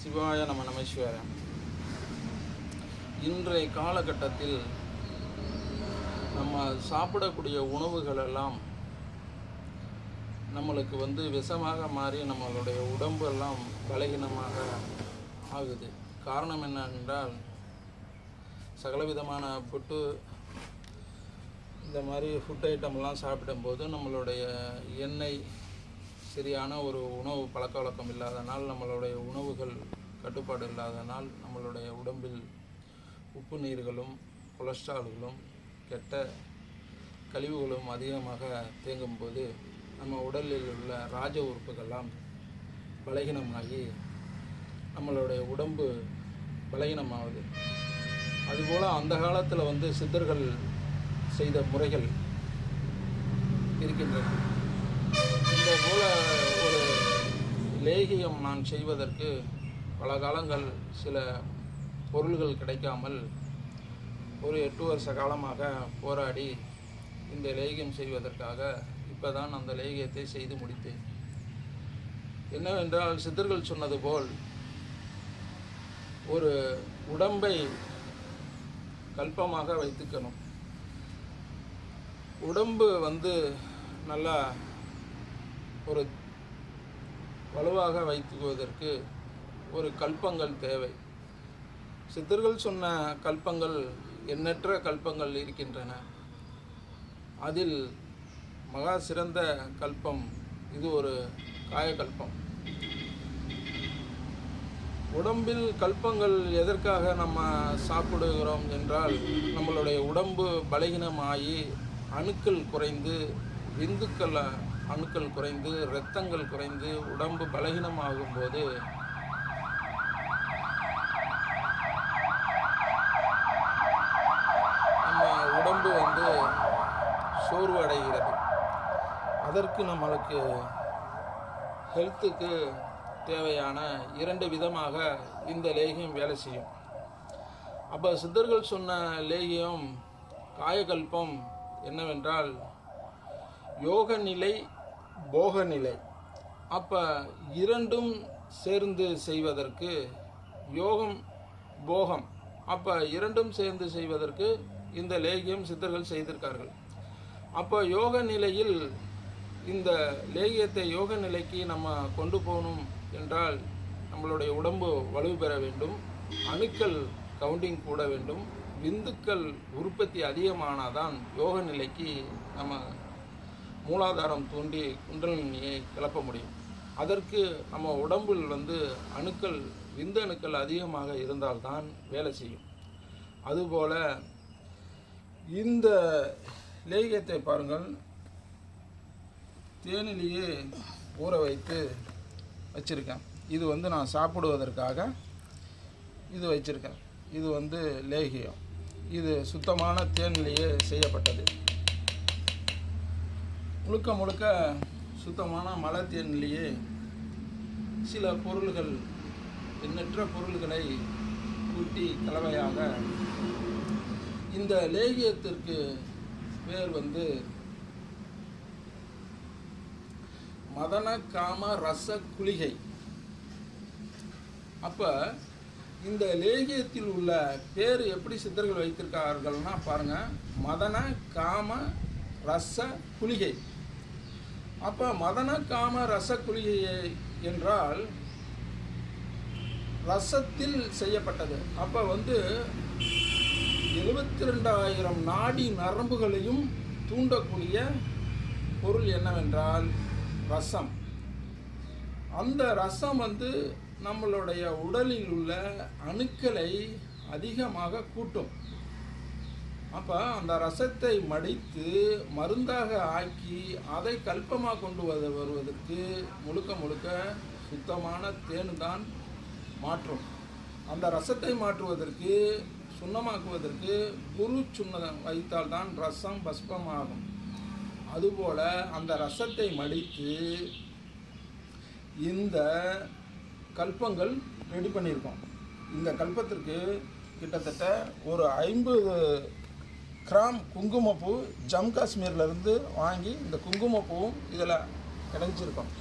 சிவாய நமசிவாயம். இன்றைய காலகட்டத்தில் நம்ம சாப்பிடக்கூடிய உணவுகள் எல்லாம் நம்மளுக்கு விஷமாக மாறி நம்மளுடைய உடம்பு எல்லாம் பலகீனமாக ஆகுது. காரணம் என்னென்றால் சகலவிதமான புட்டு இந்த மாதிரி ஃபுட் ஐட்டம்லாம் சாப்பிடும்போது நம்மளுடைய எண்ணெய் சரியான ஒரு உணவு பழக்க வழக்கம் இல்லாதனால், நம்மளுடைய உணவுகள் கட்டுப்பாடு இல்லாதனால் நம்மளுடைய உடம்பில் உப்பு நீர்களும் கொலஸ்ட்ரால்களும் கெட்ட கழிவுகளும் அதிகமாக தேங்கும்போது நம்ம உடலில் உள்ள ராஜ உறுப்புகள்லாம் பலகீனமாகி நம்மளுடைய உடம்பு பலகீனமாகுது. அதுபோல் அந்த காலத்தில் சித்தர்கள் செய்த முறைகள் இருக்கின்றன. இந்த போல ஒரு லேகியம் நான் செய்வதற்கு பல காலங்கள் சில பொருள்கள் கிடைக்காமல் ஒரு 8 வருஷ காலமாக போராடி இந்த லேகியம் செய்வதற்காக இப்போ தான் அந்த லேகியத்தை செய்து முடித்தேன். என்னவென்றால் சித்தர்கள் சொன்னது போல் ஒரு உடம்பை கல்பமாக வைத்துக்கணும். உடம்பு நல்லா ஒரு வலுவாக வைத்துக்குவதற்கு ஒரு கல்பங்கள் தேவை. சித்தர்கள் சொன்ன கல்பங்கள் எண்ணற்ற கல்பங்கள் இருக்கின்றன. அதில் மகா சிறந்த கல்பம் இது ஒரு காயகல்பம். உடம்பில் கல்பங்கள் எதற்காக நம்ம சாப்பிடுகிறோம் என்றால், நம்மளுடைய உடம்பு பலகீனமாகி அணுக்கள் குறைந்து, விந்துக்கள் அணுக்கள் குறைந்து, இரத்தங்கள் குறைந்து உடம்பு பலகீனமாகும் போது நம்ம உடம்பு சோர்வு அடைகிறது. அதற்கு நம்மளுக்கு ஹெல்த்துக்கு தேவையான 2 விதமாக இந்த லேகியம் வேலை செய்யும். அப்போ சித்தர்கள் சொன்ன லேகியம் காயகல்பம் என்னவென்றால் யோக நிலை, போக நிலை. அப்போ 2ம் சேர்ந்து செய்வதற்கு யோகம் போகம், அப்போ 2ம் சேர்ந்து செய்வதற்கு இந்த லேகியம் சித்தர்கள் செய்திருக்கார்கள். அப்போ யோக நிலையில் இந்த லேகியத்தை யோக நிலைக்கு நம்ம கொண்டு போகணும் என்றால் நம்மளுடைய உடம்பு வலு பெற வேண்டும், அணுக்கள் கவுண்டிங் கூட வேண்டும், விந்துக்கள் உற்பத்தி அதிகமானாதான் யோக நிலைக்கு நம்ம மூலாதாரம் தூண்டி குண்டலினியை கிளப்ப முடியும். அதற்கு நம்ம உடம்பில் அணுக்கள் விந்து அணுக்கள் அதிகமாக இருந்தால்தான் வேலை செய்யும். அதுபோல் இந்த லேகியத்தை பாருங்கள், தேனிலேயே ஊற வைத்து வச்சுருக்கேன். இது நான் சாப்பிடுவதற்காக இது வச்சுருக்கேன். இது லேகியம். இது சுத்தமான தேனிலேயே செய்யப்பட்டது. முழுக்க முழுக்க சுத்தமான மலை தேனிலேயே சில பொருள்கள், எண்ணற்ற பொருள்களை கூட்டி கலவையாக இந்த லேகியத்திற்கு பேர் மதன காம ரச குளிகை. அப்போ இந்த லேகியத்தில் உள்ள பேர் எப்படி சித்தர்கள் வைத்திருக்கார்கள்னா பாருங்கள், மதன காம ரச குளிகை. அப்போ மதன காம ரச குளிகை என்றால் ரசத்தில் செய்யப்பட்டது. அப்போ 72,000 நாடி நரம்புகளையும் தூண்டக்கூடிய பொருள் என்னவென்றால் ரசம். அந்த ரசம் நம்மளுடைய உடலில் உள்ள அணுக்களை அதிகமாக கூட்டும். அப்போ அந்த ரசத்தை மடித்து மருந்தாக ஆக்கி அதை கல்பமாக கொண்டு வருவதற்கு முழுக்க முழுக்க சுத்தமான தேன் தான் மாற்றும். அந்த ரசத்தை மாற்றுவதற்கு, சுண்ணமாக்குவதற்கு குரு சுண்ணம் வைத்தால்தான் ரசம் பஸ்பமாகும். அதுபோல் அந்த ரசத்தை மடித்து இந்த கல்பங்கள் ரெடி பண்ணியிருக்கோம். இந்த கல்பத்திற்கு கிட்டத்தட்ட ஒரு 50 கிராம் குங்குமப்பூ ஜம்மு காஷ்மீர்லேருந்து வாங்கி இந்த குங்குமப்பூவும் இதில் இணைஞ்சிருக்கோம்.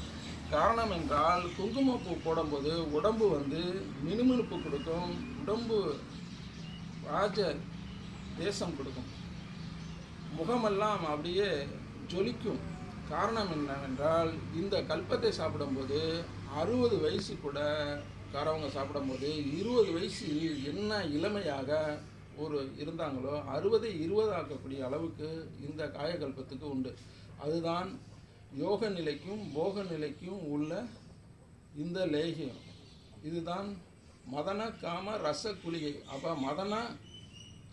காரணம் என்றால் குங்குமப்பூ போடும்போது உடம்பு வந்து மினுமினுப்பு கொடுக்கும், உடம்பு ராஜ தேசம் கொடுக்கும், முகமெல்லாம் அப்படியே ஜொலிக்கும். காரணம் என்னவென்றால் இந்த கல்பத்தை சாப்பிடும்போது 60 வயசு கூட காரவங்க சாப்பிடும்போது 20 வயசு என்ன இளமையாக இருந்தாங்களோ 60ஐ 20 ஆக்கக்கூடிய அளவுக்கு இந்த காயகல்பத்துக்கு உண்டு. அதுதான் யோக நிலைக்கும் போக நிலைக்கும் உள்ள இந்த லேகியம். இதுதான் மதன காம ரச குளிகை. அப்போ மதன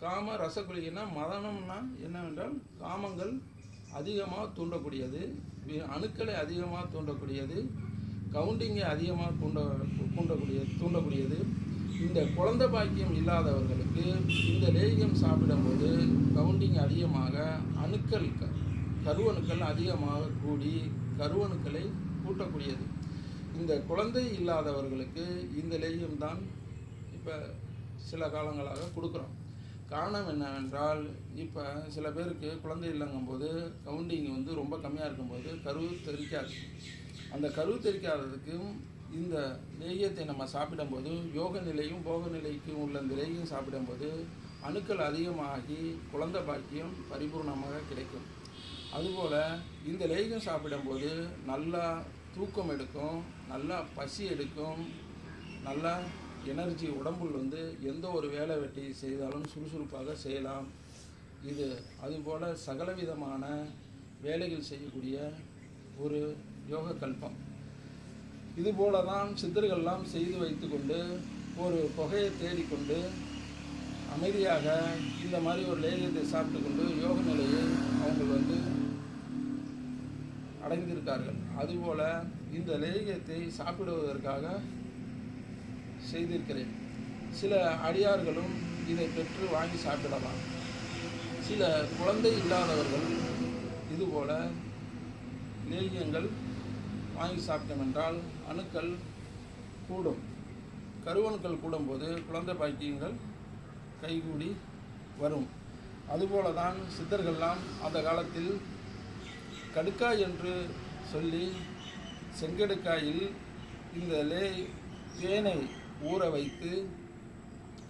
காம ரச குளிகைன்னா, மதனம்னா என்னவென்றால் காமங்கள் அதிகமாக தூண்டக்கூடியது, அணுக்களை அதிகமாக தூண்டக்கூடியது, கவுண்டிங்கை அதிகமாக தூண்டக்கூடியது. இந்த குழந்தை பாக்கியம் இல்லாதவர்களுக்கு இந்த லேகியம் சாப்பிடும்போது கவுண்டிங் அதிகமாக, கருவணுக்கள் அதிகமாக கூடி கருவணுக்களை கூட்டக்கூடியது. இந்த குழந்தை இல்லாதவர்களுக்கு இந்த லேகியம் தான் இப்போ சில காலங்களாக கொடுக்குறோம். காரணம் என்னவென்றால், இப்போ சில பேருக்கு குழந்தை இல்லைங்கும்போது கவுண்டிங் வந்து ரொம்ப கம்மியாக இருக்கும்போது கரு தெரிக்காது. அந்த கரு தெரிக்காததுக்கும் இந்த லேகியத்தை நம்ம சாப்பிடும்போது யோக நிலையும் போக நிலைக்கும் உள்ள இந்த லேகியம் சாப்பிடும்போது அணுக்கள் அதிகமாகி குழந்தை பாக்கியம் பரிபூர்ணமாக கிடைக்கும். அதுபோல் இந்த லேகியம் சாப்பிடும்போது நல்லா தூக்கம் எடுக்கும், நல்லா பசி எடுக்கும், நல்லா எனர்ஜி உடம்புல வந்து எந்த ஒரு வேலை வெட்டி செய்தாலும் சுறுசுறுப்பாக செய்யலாம். இது அதுபோல் சகலவிதமான வேலைகள் செய்யக்கூடிய ஒரு யோக கல்பம். இதுபோல தான் சித்தர்கள்லாம் செய்து வைத்து கொண்டு ஒரு புகையை தேடிக்கொண்டு அமைதியாக இந்த மாதிரி ஒரு லேகியத்தை சாப்பிட்டு கொண்டு யோக நிலையை அவங்க வந்து அடைந்திருக்கார்கள். அதுபோல் இந்த லேகியத்தை சாப்பிடுவதற்காக செய்திருக்கிறேன். சில அடியார்களும் இதை பெற்று வாங்கி சாப்பிடலாம். சில குழந்தை இல்லாதவர்கள் இதுபோல் லேகியங்கள் வாங்கி சாப்பிட்டோம் என்றால் அணுக்கள் கூடும். கருவணுக்கள் கூடும்போது குழந்தை பாக்கியங்கள் கைகூடி வரும். அதுபோல தான் சித்தர்கள்லாம் அந்த காலத்தில் கடுக்காய் என்று சொல்லி செங்கடுக்காயில் இந்த தேனை ஊற வைத்து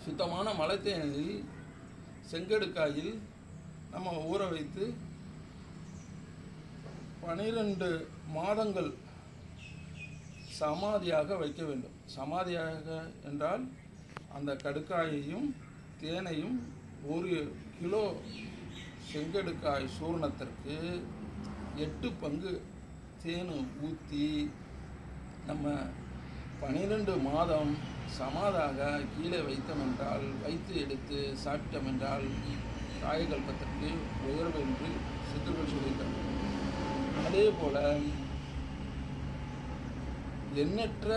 சுத்தமான மலை தேனில் செங்கடுக்காயில் நம்ம ஊற வைத்து 12 மாதங்கள் சமாதியாக வைக்க வேண்டும். சமாதியாக என்றால் அந்த கடுக்காயையும் தேனையும் 1 கிலோ செங்கடுக்காய் சூர்ணத்திற்கு 8 பங்கு தேன் ஊற்றி நம்ம 12 மாதம் சமாதாக கீழே வைத்து எடுத்து சாப்பிட்டோம் என்றால் காயகல்பத்திற்கு உயர்வு என்று சித்தர்கள் சொல்லியிருக்காங்க. அதே போல் எண்ணற்ற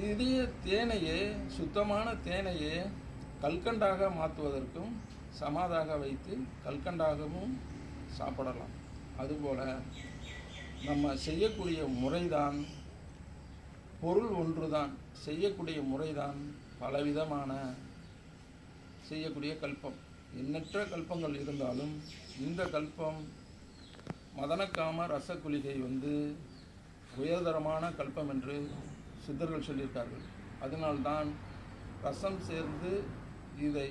இதய தேனையே, சுத்தமான தேனையே கல்கண்டாக மாற்றுவதற்கும் சமாதாக வைத்து கல்கண்டாகவும் சாப்பிடலாம். அதுபோல் நம்ம செய்யக்கூடிய முறைதான், பொருள் ஒன்றுதான், செய்யக்கூடிய முறைதான் பலவிதமான செய்யக்கூடிய கல்பம். எண்ணற்ற கல்பங்கள் இருந்தாலும் இந்த கல்பம் மதனக்காம ரசகுலிகை வந்து உயர்தரமான கல்பம் என்று சித்தர்கள் சொல்லியிருக்கார்கள். அதனால்தான் ரசம் சேர்ந்து இதை